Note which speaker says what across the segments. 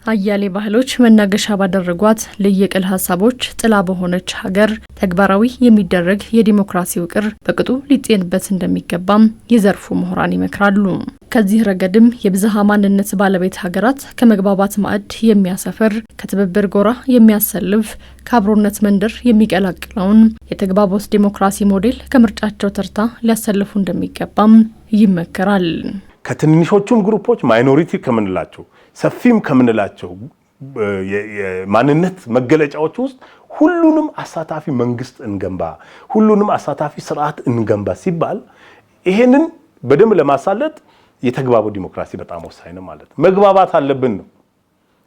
Speaker 1: አያሌ ባህሎች መናገሻ ባደረጓት ለየቅል ሀሳቦች ጥላ በሆነች ሀገር ተግባራዊ የሚደረግ የዲሞክራሲ ውቅር በቅጡ ሊጤንበት እንደሚገባም የዘርፉ ምሁራን ይመክራሉ። ከዚህ ረገድም የብዝሃ ማንነት ባለቤት ሀገራት ከመግባባት ማዕድ የሚያሰፍር ከትብብር ጎራ የሚያሰልፍ ከአብሮነት መንደር የሚቀላቅለውን የተግባቦት ዲሞክራሲ ሞዴል ከምርጫቸው ተርታ ሊያሰልፉ እንደሚገባም ይመከራል።
Speaker 2: ከትንሾቹም ግሩፖች ማይኖሪቲ ከምንላቸው ሰፊም ከምንላቸው የማንነት መገለጫዎች ውስጥ ሁሉንም አሳታፊ መንግስት እንገንባ፣ ሁሉንም አሳታፊ ስርዓት እንገንባ ሲባል ይሄንን በደንብ ለማሳለጥ የተግባቦት ዲሞክራሲ በጣም ወሳኝ ነው ማለት ነው። መግባባት አለብን ነው።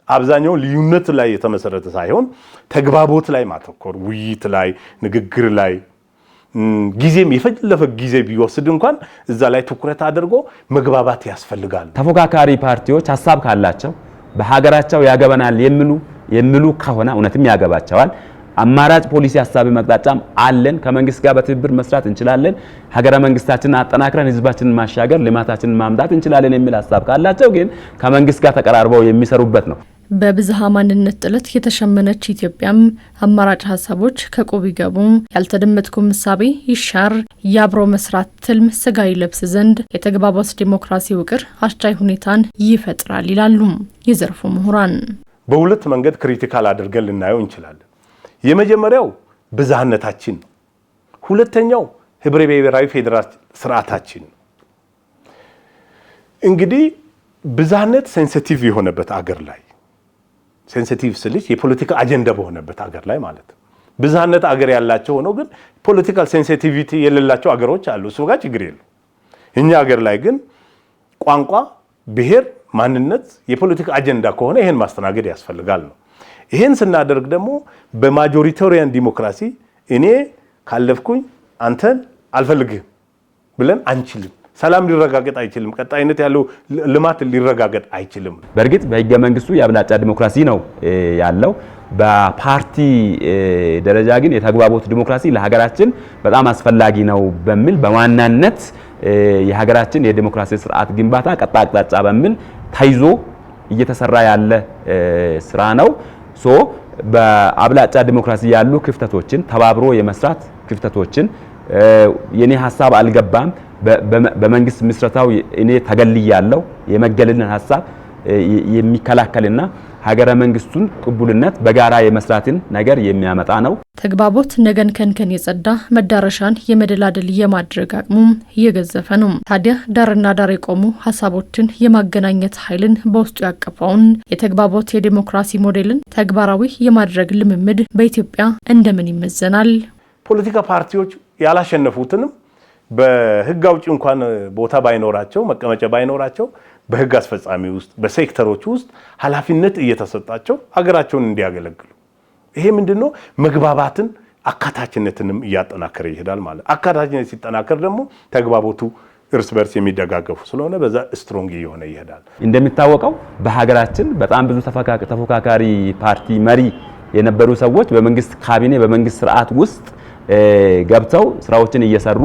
Speaker 2: አብዛኛው ልዩነት ላይ የተመሰረተ ሳይሆን ተግባቦት ላይ ማተኮር፣ ውይይት ላይ፣ ንግግር ላይ ጊዜም የፈለፈ ጊዜ ቢወስድ እንኳን እዛ ላይ ትኩረት አድርጎ መግባባት ያስፈልጋል።
Speaker 3: ተፎካካሪ ፓርቲዎች ሐሳብ ካላቸው በሀገራቸው ያገበናል የሚሉ ከሆነ እውነትም ያገባቸዋል። አማራጭ ፖሊሲ ሐሳብ መቅጣጫም አለን። ከመንግስት ጋር በትብብር መስራት እንችላለን። ሀገረ መንግስታችንን አጠናክረን ህዝባችንን ማሻገር ልማታችንን ማምጣት እንችላለን የሚል ሐሳብ ካላቸው ግን ከመንግስት ጋር ተቀራርበው የሚሰሩበት ነው።
Speaker 1: በብዝሃ ማንነት ጥለት የተሸመነች ኢትዮጵያም አማራጭ ሀሳቦች ከቁብ ይገቡ፣ ያልተደመጥኩ ምሳቤ ይሻር፣ የአብሮ መስራት ትልም ስጋ ይለብስ ዘንድ የተግባቦት ዲሞክራሲ ውቅር አስቻይ ሁኔታን ይፈጥራል ይላሉ የዘርፉ ምሁራን።
Speaker 2: በሁለት መንገድ ክሪቲካል አድርገን ልናየው እንችላለን። የመጀመሪያው ብዝሃነታችን፣ ሁለተኛው ህብረ ብሔራዊ ፌዴራል ስርዓታችን። እንግዲህ ብዝሃነት ሴንሲቲቭ የሆነበት አገር ላይ ሴንሲቲቭ ስልሽ የፖለቲካ አጀንዳ በሆነበት አገር ላይ ማለት ነው። ብዝሃነት አገር ያላቸው ሆኖ ግን ፖለቲካል ሴንሲቲቪቲ የሌላቸው አገሮች አሉ። እሱ ጋር ችግር የለም። እኛ አገር ላይ ግን ቋንቋ፣ ብሔር፣ ማንነት የፖለቲካ አጀንዳ ከሆነ ይሄን ማስተናገድ ያስፈልጋል ነው። ይሄን ስናደርግ ደግሞ በማጆሪታሪያን ዲሞክራሲ እኔ ካለፍኩኝ አንተን አልፈልግም ብለን አንችልም። ሰላም ሊረጋገጥ አይችልም። ቀጣይነት ያለው ልማት ሊረጋገጥ አይችልም።
Speaker 3: በእርግጥ በህገ መንግስቱ የአብላጫ ዲሞክራሲ ነው ያለው። በፓርቲ ደረጃ ግን የተግባቦት ዲሞክራሲ ለሀገራችን በጣም አስፈላጊ ነው በሚል በዋናነት የሀገራችን የዲሞክራሲ ስርዓት ግንባታ ቀጣይ አቅጣጫ በሚል ተይዞ እየተሰራ ያለ ስራ ነው። በአብላጫ ዲሞክራሲ ያሉ ክፍተቶችን ተባብሮ የመስራት ክፍተቶችን የኔ ሐሳብ አልገባም በመንግስት ምስረታው እኔ ተገልያለሁ የመገለልን ሐሳብ የሚከላከልና ሀገረ መንግስቱን ቅቡልነት በጋራ የመስራትን ነገር የሚያመጣ ነው።
Speaker 1: ተግባቦት ነገን ከንከን የጸዳ መዳረሻን የመደላደል የማድረግ አቅሙ እየገዘፈ ነው። ታዲያ ዳርና ዳር የቆሙ ሐሳቦችን የማገናኘት ኃይልን በውስጡ ያቀፈውን የተግባቦት የዲሞክራሲ ሞዴልን ተግባራዊ የማድረግ ልምምድ በኢትዮጵያ እንደምን ይመዘናል?
Speaker 2: ፖለቲካ ፓርቲዎች ያላሸነፉትንም በህግ አውጪ እንኳን ቦታ ባይኖራቸው መቀመጫ ባይኖራቸው በህግ አስፈጻሚ ውስጥ በሴክተሮች ውስጥ ኃላፊነት እየተሰጣቸው ሀገራቸውን እንዲያገለግሉ ይሄ ምንድነው መግባባትን አካታችነትንም እያጠናከረ ይሄዳል ማለት። አካታችነት ሲጠናከር ደግሞ ተግባቦቱ እርስ በርስ የሚደጋገፉ ስለሆነ በዛ ስትሮንግ እየሆነ ይሄዳል።
Speaker 3: እንደሚታወቀው በሀገራችን በጣም ብዙ ተፎካካሪ ፓርቲ መሪ የነበሩ ሰዎች በመንግስት ካቢኔ በመንግስት ስርዓት ውስጥ ገብተው ስራዎችን እየሰሩ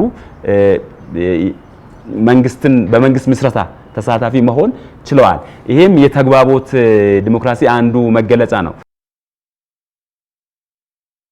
Speaker 3: በመንግስት ምስረታ ተሳታፊ መሆን ችለዋል። ይሄም የተግባቦት ዲሞክራሲ አንዱ መገለጫ ነው።